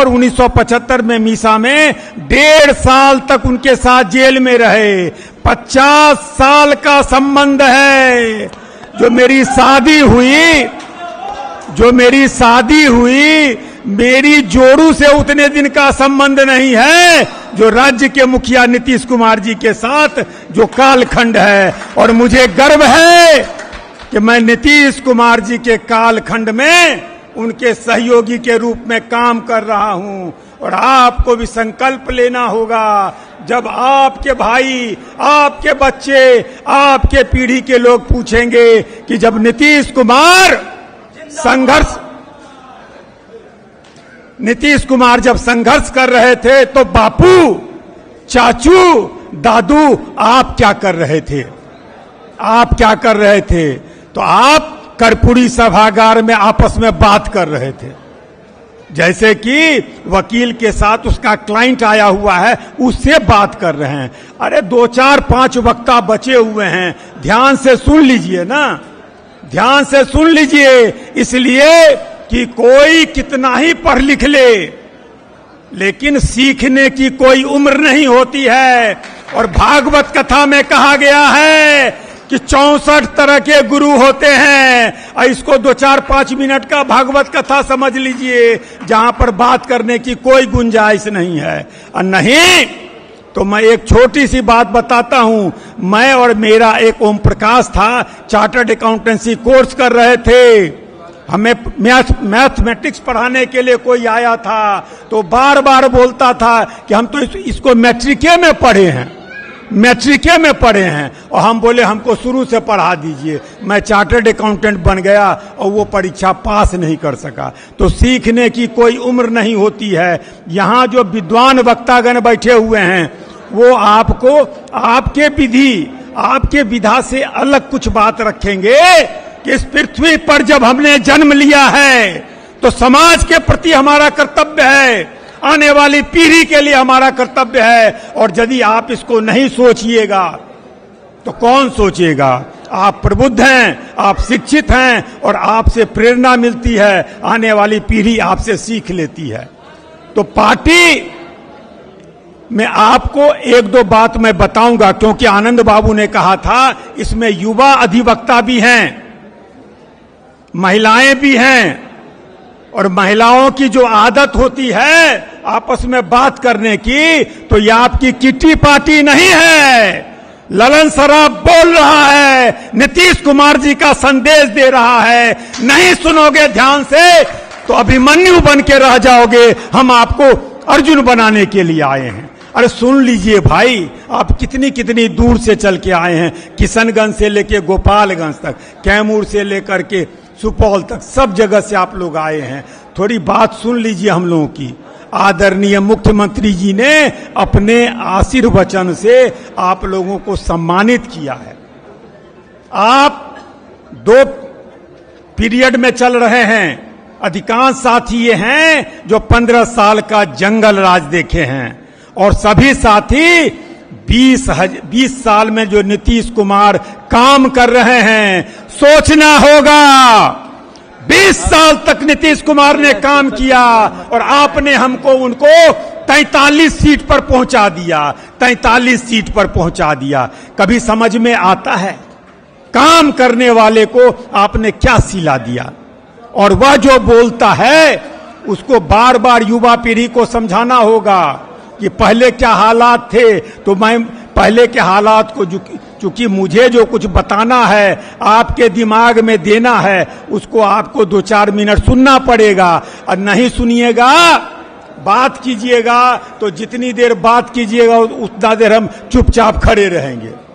1975 में मीसा में 1.5 साल तक उनके साथ जेल में रहे। 50 साल का संबंध है। जो मेरी शादी हुई मेरी जोड़ू से उतने दिन का संबंध नहीं है जो राज्य के मुखिया नीतीश कुमार जी के साथ जो कालखंड है। और मुझे गर्व है कि मैं नीतीश कुमार जी के कालखंड में उनके सहयोगी के रूप में काम कर रहा हूं। और आपको भी संकल्प लेना होगा, जब आपके भाई, आपके बच्चे, आपके पीढ़ी के लोग पूछेंगे कि जब नीतीश कुमार जब संघर्ष कर रहे थे तो बापू, चाचू, दादू आप क्या कर रहे थे? आप क्या कर रहे थे? तो आप कर्पूरी सभागार में आपस में बात कर रहे थे, जैसे कि वकील के साथ उसका क्लाइंट आया हुआ है उससे बात कर रहे हैं। अरे 2, 4, 5 वक्ता बचे हुए हैं, ध्यान से सुन लीजिए ना, ध्यान से सुन लीजिए। इसलिए कि कोई कितना ही पढ़ लिख ले, लेकिन सीखने की कोई उम्र नहीं होती है। और भागवत कथा में कहा गया है कि 64 तरह के गुरु होते हैं। इसको 2, 4, 5 मिनट का भागवत कथा समझ लीजिए, जहां पर बात करने की कोई गुंजाइश नहीं है। और नहीं तो मैं एक छोटी सी बात बताता हूं। मैं और मेरा एक ओम प्रकाश था, चार्टर्ड अकाउंटेंसी कोर्स कर रहे थे। हमें मैथमेटिक्स पढ़ाने के लिए कोई आया था तो बार बार बोलता था कि हम तो इसको मैट्रिके में पढ़े हैं, मैट्रिके में पढ़े हैं। और हम बोले हमको शुरू से पढ़ा दीजिए। मैं चार्टर्ड अकाउंटेंट बन गया और वो परीक्षा पास नहीं कर सका। तो सीखने की कोई उम्र नहीं होती है। यहाँ जो विद्वान वक्तागण बैठे हुए हैं वो आपको आपके विधा से अलग कुछ बात रखेंगे कि इस पृथ्वी पर जब हमने जन्म लिया है तो समाज के प्रति हमारा कर्तव्य है, आने वाली पीढ़ी के लिए हमारा कर्तव्य है। और यदि आप इसको नहीं सोचिएगा तो कौन सोचेगा? आप प्रबुद्ध हैं, आप शिक्षित हैं और आपसे प्रेरणा मिलती है, आने वाली पीढ़ी आपसे सीख लेती है। तो पार्टी में आपको 1-2 बात मैं बताऊंगा, क्योंकि आनंद बाबू ने कहा था इसमें युवा अधिवक्ता भी हैं, महिलाएं भी हैं। और महिलाओं की जो आदत होती है आपस में बात करने की, तो यह आपकी किटी पार्टी नहीं है। ललन सराफ बोल रहा है, नीतीश कुमार जी का संदेश दे रहा है। नहीं सुनोगे ध्यान से तो अभिमन्यु बन के रह जाओगे। हम आपको अर्जुन बनाने के लिए आए हैं। अरे सुन लीजिए भाई, आप कितनी कितनी दूर से चल के आए हैं, किशनगंज से लेके गोपालगंज तक, कैमूर से लेकर के सुपौल तक, सब जगह से आप लोग आए हैं। थोड़ी बात सुन लीजिए हम लोगों की। आदरणीय मुख्यमंत्री जी ने अपने आशीर्वचन से आप लोगों को सम्मानित किया है। आप 2 पीरियड में चल रहे हैं। अधिकांश साथी ये हैं जो 15 साल का जंगल राज देखे हैं, और सभी साथी 20 साल में जो नीतीश कुमार काम कर रहे हैं। सोचना होगा, 20 साल तक नीतीश कुमार ने काम किया और आपने हमको उनको 43 सीट पर पहुंचा दिया, 43 सीट पर पहुंचा दिया। कभी समझ में आता है काम करने वाले को आपने क्या सिला दिया? और वह जो बोलता है उसको बार बार युवा पीढ़ी को समझाना होगा कि पहले क्या हालात थे। तो मैं पहले के हालात को चूंकि मुझे जो कुछ बताना है, आपके दिमाग में देना है, उसको आपको 2-4 मिनट सुनना पड़ेगा। और नहीं सुनिएगा, बात कीजिएगा तो जितनी देर बात कीजिएगा उतना देर हम चुपचाप खड़े रहेंगे।